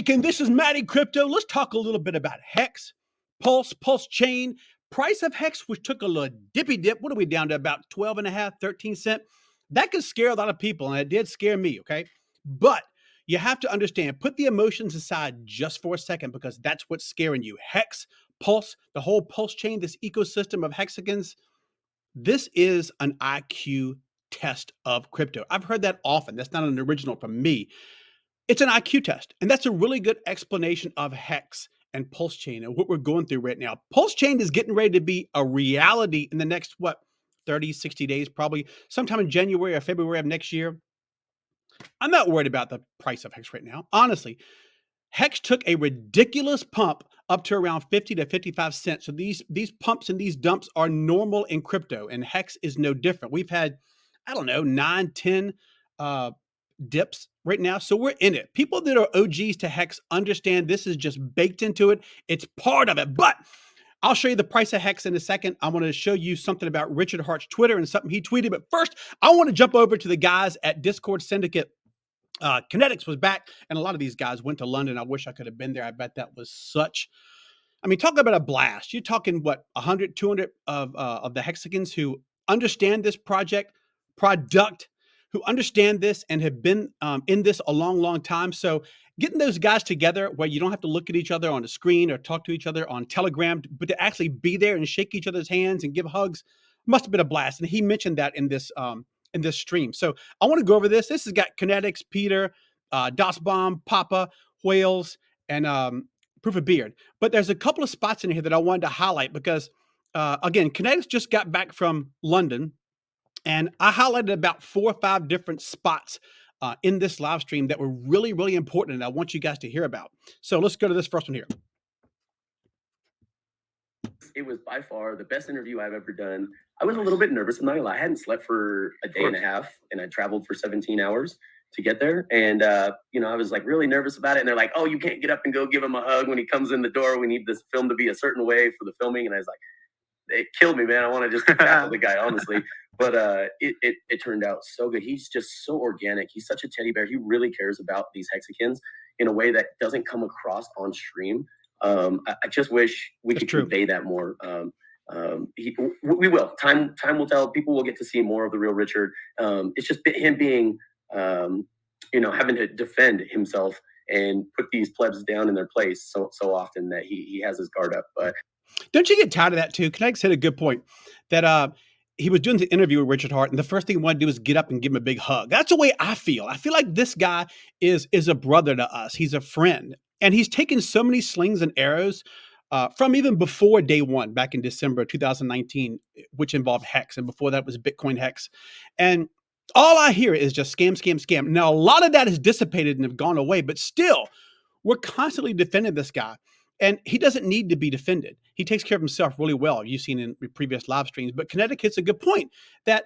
and this is Matty Crypto. Let's talk a little bit about HEX, Pulse Chain. Price of HEX, which took a little dippy dip. What are we down to? About 12 and a half, 13 cents. That could scare a lot of people, and it did scare me, okay? But you have to understand, put the emotions aside just for a second, because that's what's scaring you. HEX, Pulse, the whole Pulse chain, this ecosystem of hexagons, this is an IQ test of crypto. I've heard that often. That's not an original from me. It's an IQ test, and that's a really good explanation of HEX and Pulse Chain and what we're going through right now. Pulse Chain is getting ready to be a reality in the next, 30, 60 days, probably sometime in January or February of next year. I'm not worried about the price of HEX right now. Honestly, HEX took a ridiculous pump up to around 50 to 55 cents. So these pumps and these dumps are normal in crypto, and HEX is no different. We've had, I don't know, 9, 10 dips right now. So we're in it. People that are OGs to HEX understand this is just baked into it. It's part of it. But I'll show you the price of HEX in a second. I want to show you something about Richard Hart's Twitter and something he tweeted. But first, I want to jump over to the guys at Discord Syndicate. Kinetics was back, and a lot of these guys went to London. I wish I could have been there. I bet that was talk about a blast. You're talking, 100, 200 of the hexagons who understand this product, who understand this and have been in this a long, long time. So getting those guys together where you don't have to look at each other on a screen or talk to each other on Telegram, but to actually be there and shake each other's hands and give hugs must have been a blast. And he mentioned that in this stream. So I want to go over this. This has got Kinetics, Peter, Das Bomb, Papa, Whales, and Proof of Beard. But there's a couple of spots in here that I wanted to highlight because, again, Kinetics just got back from London, and I highlighted about 4 or 5 different spots in this live stream that were really, really important, and I want you guys to hear about. So let's go to this first one here. It was by far the best interview I've ever done. I was a little bit nervous. I'm not gonna lie. I hadn't slept for a day and a half, and I traveled for 17 hours to get there. And, I was like really nervous about it. And they're like, oh, you can't get up and go give him a hug when he comes in the door. We need this film to be a certain way for the filming. And I was like, it killed me, man. I want to just tackle the guy, honestly. But it turned out so good. He's just so organic. He's such a teddy bear. He really cares about these hexagons in a way that doesn't come across on stream. I just wish we could convey that more. We will. Time will tell. People will get to see more of the real Richard. It's just him being, having to defend himself and put these plebs down in their place so often that he has his guard up. But don't you get tired of that too? Kinetics said a good point that he was doing the interview with Richard Hart, and the first thing he wanted to do is get up and give him a big hug. That's the way I feel. I feel like this guy is a brother to us. He's a friend. And he's taken so many slings and arrows from even before day one, back in December 2019, which involved HEX. And before that was Bitcoin HEX. And all I hear is just scam, scam, scam. Now, a lot of that has dissipated and have gone away, but still, we're constantly defending this guy. And he doesn't need to be defended. He takes care of himself really well. You've seen in previous live streams. But Connecticut's a good point that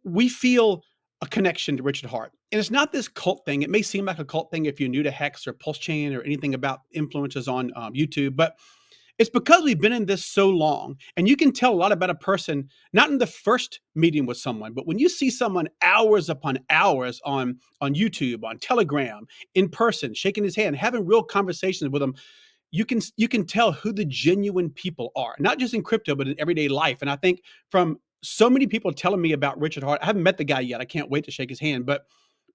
we feel a connection to Richard Hart. And it's not this cult thing. It may seem like a cult thing if you're new to HEX or Pulse Chain or anything about influencers on YouTube, but it's because we've been in this so long, and you can tell a lot about a person, not in the first meeting with someone, but when you see someone hours upon hours on YouTube, on Telegram, in person, shaking his hand, having real conversations with them, you can tell who the genuine people are, not just in crypto, but in everyday life. And I think from so many people telling me about Richard Hart, I haven't met the guy yet. I can't wait to shake his hand, but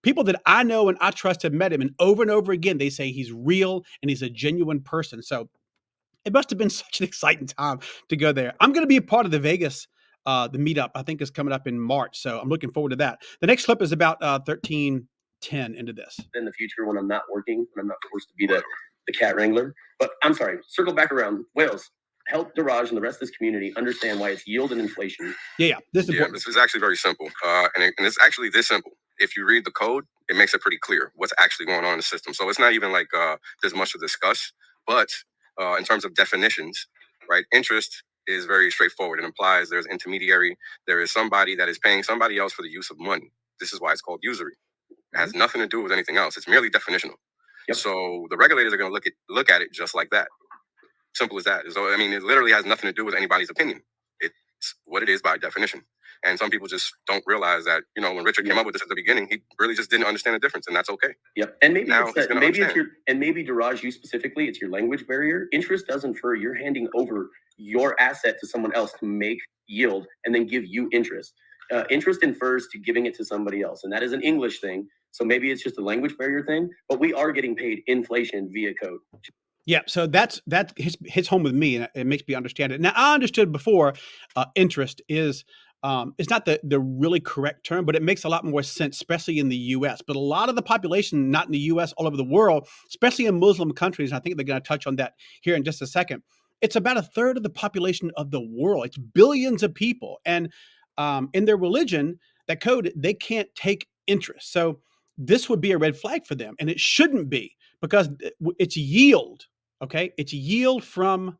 people that I know and I trust have met him, and over again, they say he's real and he's a genuine person. So it must have been such an exciting time to go there. I'm going to be a part of the Vegas, the meetup, I think is coming up in March. So I'm looking forward to that. The next clip is about 13:10 into this. In the future, when I'm not working, when I'm not forced to be the cat wrangler. But I'm sorry, circle back around. Whales, help Daraj and the rest of this community understand why it's yield and inflation. Yeah, this is actually very simple. And it's actually this simple. If you read the code, it makes it pretty clear what's actually going on in the system. So it's not even like there's much to discuss. But in terms of definitions, right, interest is very straightforward. It implies there's intermediary. There is somebody that is paying somebody else for the use of money. This is why it's called usury. It has nothing to do with anything else. It's merely definitional. Yep. So the regulators are going to look at it just like that. Simple as that. So, I mean, it literally has nothing to do with anybody's opinion. It's what it is by definition. And some people just don't realize that, you know, when Richard came up with this at the beginning, he really just didn't understand the difference, and that's okay. Yep. And maybe Now he's gonna understand. maybe Daraj, you specifically, it's your language barrier. Interest does infer you're handing over your asset to someone else to make yield and then give you interest. Interest infers to giving it to somebody else, and that is an English thing. So maybe it's just a language barrier thing, but we are getting paid inflation via code. Yeah, so that hits home with me, and it makes me understand it. Now, I understood before, interest is it's not the really correct term, but it makes a lot more sense, especially in the U.S. But a lot of the population, not in the U.S., all over the world, especially in Muslim countries, and I think they're going to touch on that here in just a second. It's about a third of the population of the world. It's billions of people, and in their religion, that code they can't take interest. So this would be a red flag for them, and it shouldn't be because it's yield. Okay, it's yield from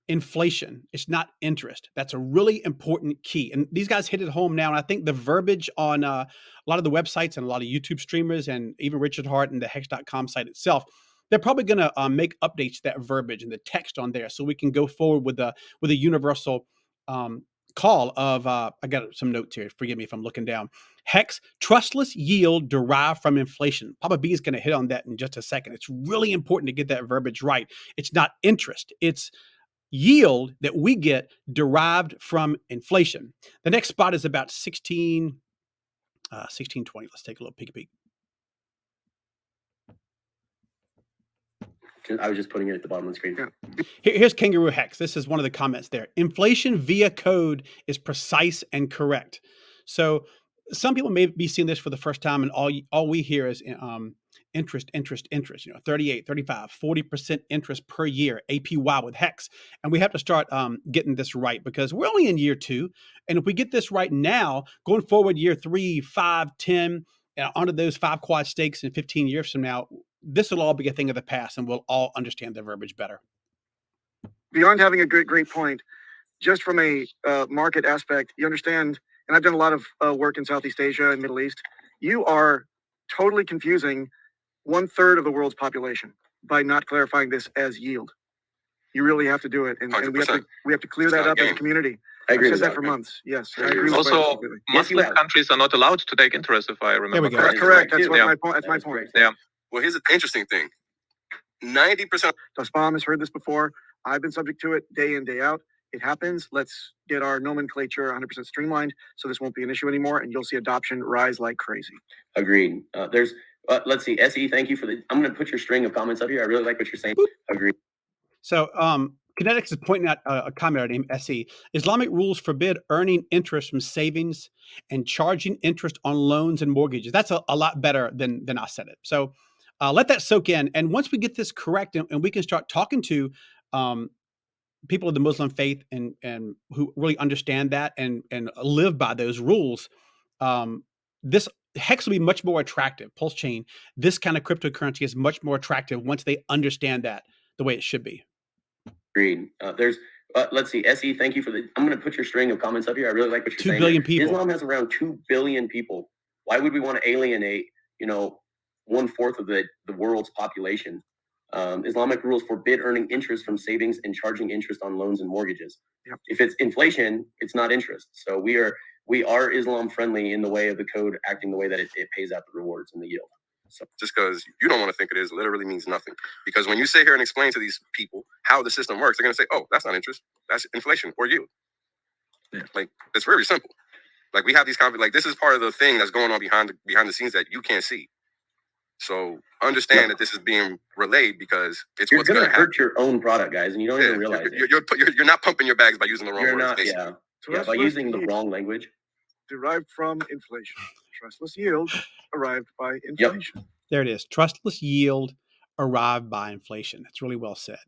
inflation. It's not interest. That's a really important key. And these guys hit it home now. And I think the verbiage on a lot of the websites and a lot of YouTube streamers and even Richard Hart and the hex.com site itself, they're probably going to make updates to that verbiage and the text on there so we can go forward with a universal call of I got some notes here. Forgive me if I'm looking down. HEX, trustless yield derived from inflation. Papa B is going to hit on that in just a second. It's really important to get that verbiage right. It's not interest. It's yield that we get derived from inflation. The next spot is about 1620. Let's take a little peek. I was just putting it at the bottom of the screen. Here's Kangaroo Hex. This is one of the comments there. Inflation via code is precise and correct. So some people may be seeing this for the first time, and all we hear is interest, 38, 35, 40% interest per year, APY with HEX. And we have to start getting this right because we're only in year 2. And if we get this right now, going forward, year 3, 5, 10, onto those 5 quad stakes in 15 years from now, this will all be a thing of the past and we'll all understand the verbiage better. Beyond having a great point, just from a market aspect, you understand, and I've done a lot of work in Southeast Asia and Middle East, you are totally confusing 1/3 of the world's population by not clarifying this as yield. You really have to do it, and we have to clear that up as a community. I've said that for months. Yes, I agree. Also, Muslim countries are not allowed to take interest, if I remember correctly. Correct. That's my point. That's my point. Yeah. Well, here's the interesting thing. 90%. Dasbam has heard this before. I've been subject to it day in, day out. It happens. Let's get our nomenclature 100% streamlined so this won't be an issue anymore, and you'll see adoption rise like crazy. Agreed. Let's see. SE, thank you for the. I'm going to put your string of comments up here. I really like what you're saying. Agreed. So, Kinetics is pointing out a comment named SE. Islamic rules forbid earning interest from savings and charging interest on loans and mortgages. That's a lot better than I said it. So let that soak in. And once we get this correct and we can start talking to people of the Muslim faith and who really understand that and live by those rules, this HEX will be much more attractive. Pulse chain, this kind of cryptocurrency is much more attractive once they understand that the way it should be. Agreed. Let's see. SE, thank you for the. I'm going to put your string of comments up here. I really like what you're saying. 2 billion people. Islam has around 2 billion people. Why would we want to alienate, 1/4 of the world's population? Islamic rules forbid earning interest from savings and charging interest on loans and mortgages. Yep. If it's inflation, it's not interest. So we are Islam friendly in the way of the code acting the way that it pays out the rewards and the yield. So just because you don't want to think it is literally means nothing. Because when you sit here and explain to these people how the system works, they're going to say, oh, that's not interest. That's inflation or yield. Yeah. Like, it's very simple. Like, we have these this is part of the thing that's going on behind the scenes that you can't see. So understand that this is being relayed because it's you're what's going to hurt your own product, guys, and you don't even realize it. You're not pumping your bags by using the wrong words. By using the wrong language. Derived from inflation. Trustless yield arrived by inflation. Yep. There it is. Trustless yield arrived by inflation. That's really well said.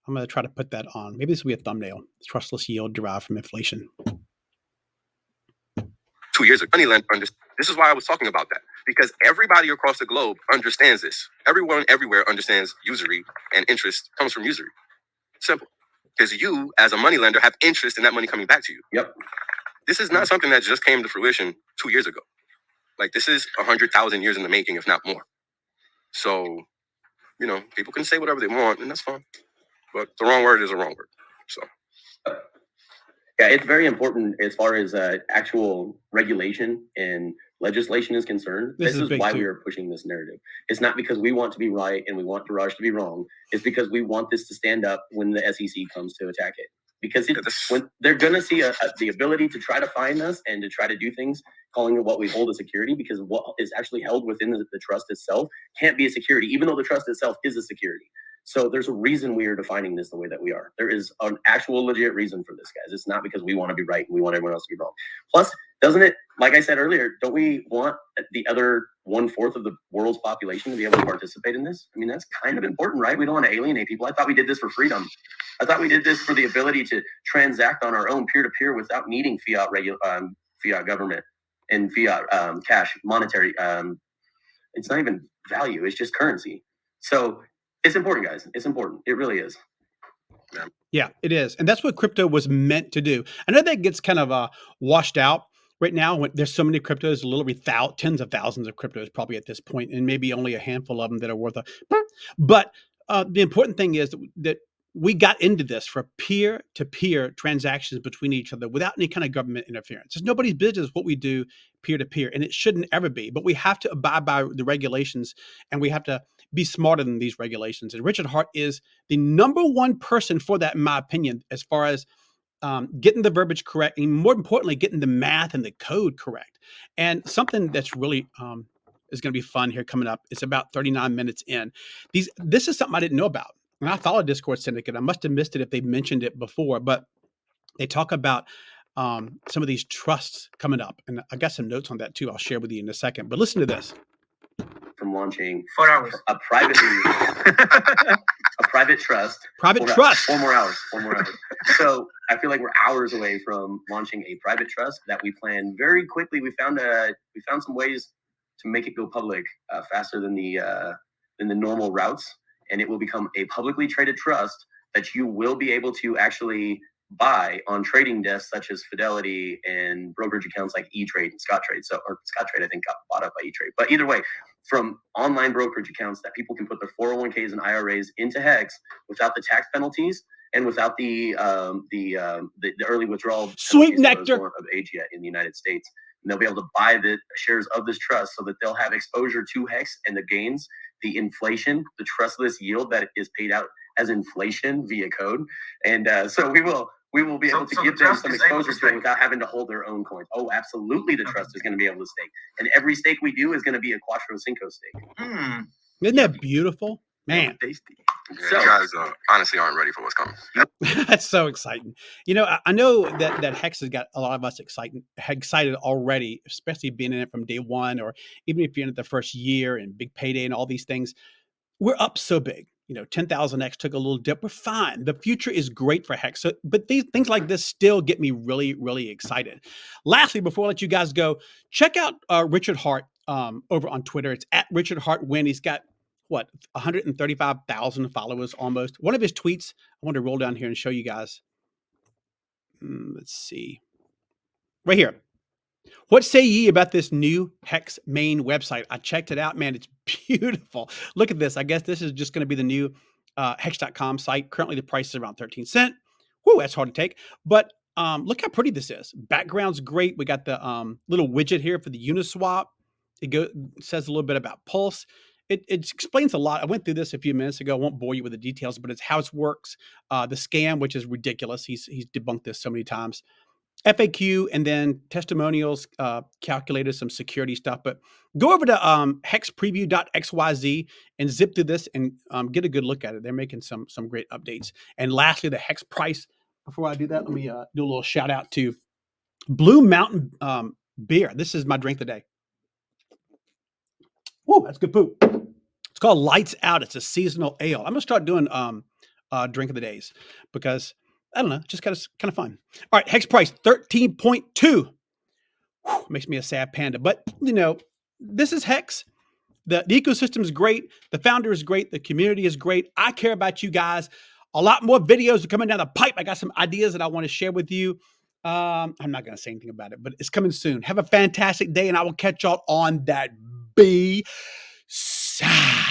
I'm going to try to put that on. Maybe this will be a thumbnail. Trustless yield derived from inflation. 2 years ago, Moneyland this is why I was talking about that. Because everybody across the globe understands this. Everyone everywhere understands usury, and interest comes from usury. Simple. Because you, as a moneylender, have interest in that money coming back to you. Yep. This is not something that just came to fruition 2 years ago. Like, this is 100,000 years in the making, if not more. So, people can say whatever they want, and that's fine. But the wrong word is a wrong word. So, Yeah, it's very important as far as actual regulation and legislation is concerned. This is why we are pushing this narrative. It's not because we want to be right and we want Raj to be wrong. It's because we want this to stand up when the SEC comes to attack it. Because when they're going to see the ability to try to find us and to try to do things, calling it what we hold a security, because what is actually held within the trust itself can't be a security, even though the trust itself is a security. So there's a reason we are defining this the way that we are. There is an actual legit reason for this, guys. It's not because we want to be right and we want everyone else to be wrong. Plus, doesn't it, like I said earlier, don't we want the other 1/4 of the world's population to be able to participate in this? I mean, that's kind of important, right? We don't want to alienate people. I thought we did this for freedom. I thought we did this for the ability to transact on our own peer-to-peer without needing fiat government and fiat cash, monetary. It's not even value. It's just currency. So it's important, guys. It's important. It really is. Yeah, it is. And that's what crypto was meant to do. I know that gets kind of washed out right now. When there's so many cryptos, literally tens of thousands of cryptos probably at this point, and maybe only a handful of them that are worth a. But the important thing is that we got into this for peer-to-peer transactions between each other without any kind of government interference. It's nobody's business what we do peer-to-peer, and it shouldn't ever be. But we have to abide by the regulations, and we have to be smarter than these regulations. And Richard Hart is the number one person for that, in my opinion, as far as getting the verbiage correct, and more importantly, getting the math and the code correct. And something that's really is going to be fun here coming up. It's about 39 minutes in. This is something I didn't know about. And I follow Discord Syndicate. I must have missed it if they mentioned it before, but they talk about some of these trusts coming up. And I got some notes on that too. I'll share with you in a second. But listen to this. From launching 4 hours. a private trust. Private trust. 4 more hours. So I feel like we're hours away from launching a private trust that we plan very quickly. We found some ways to make it go public faster than the normal routes. And it will become a publicly traded trust that you will be able to actually buy on trading desks such as Fidelity and brokerage accounts like E-Trade and Scottrade. Or Scottrade, I think, got bought up by E-Trade. But either way, from online brokerage accounts that people can put their 401ks and IRAs into HEX without the tax penalties and without the early withdrawal Sweet nectar of age yet in the United States. And they'll be able to buy the shares of this trust so that they'll have exposure to HEX and the gains, the inflation, the trustless yield that is paid out as inflation via code. And so we will be able to give them some exposure to it without having to hold their own coins. Oh, absolutely. The trust is going to be able to stake. And every stake we do is going to be a Quattro Cinco stake. Isn't that beautiful? Man. Tasty. Yeah, you guys honestly aren't ready for what's coming. That's so exciting. You know, I know that HEX has got a lot of us excited already, especially being in it from day one, or even if you're in it the first year and big payday and all these things. We're up so big. You know, 10,000X took a little dip. We're fine. The future is great for HEX. So, but these things like this still get me really, really excited. Lastly, before I let you guys go, check out Richard Hart over on Twitter. It's at Richard Hart Win. He's got 135,000 followers almost. One of his tweets, I want to roll down here and show you guys. Let's see. Right here. What say ye about this new HEX main website? I checked it out, man. It's beautiful. Look at this. I guess this is just going to be the new hex.com site. Currently, the price is around 13 cents. Whoo, that's hard to take. But look how pretty this is. Background's great. We got the little widget here for the Uniswap. It says a little bit about Pulse. It explains a lot. I went through this a few minutes ago. I won't bore you with the details, but it's how it works. The scam, which is ridiculous. He's debunked this so many times. FAQ, and then testimonials, calculators, some security stuff. But go over to hexpreview.xyz and zip through this and get a good look at it. They're making some great updates. And lastly, the HEX price. Before I do that, let me do a little shout out to Blue Mountain beer. This is my drink of the day. Whoa, that's good poop. It's called Lights Out. It's a seasonal ale. I'm gonna start doing drink of the days because I don't know, just kind of fun. All right, HEX price 13.2. Makes me a sad panda, but you know, this is HEX. The ecosystem is great. The founder is great. The community is great. I care about you guys. A lot more videos are coming down the pipe. I got some ideas that I want to share with you. I'm not going to say anything about it, but it's coming soon. Have a fantastic day, and I will catch y'all on that B side.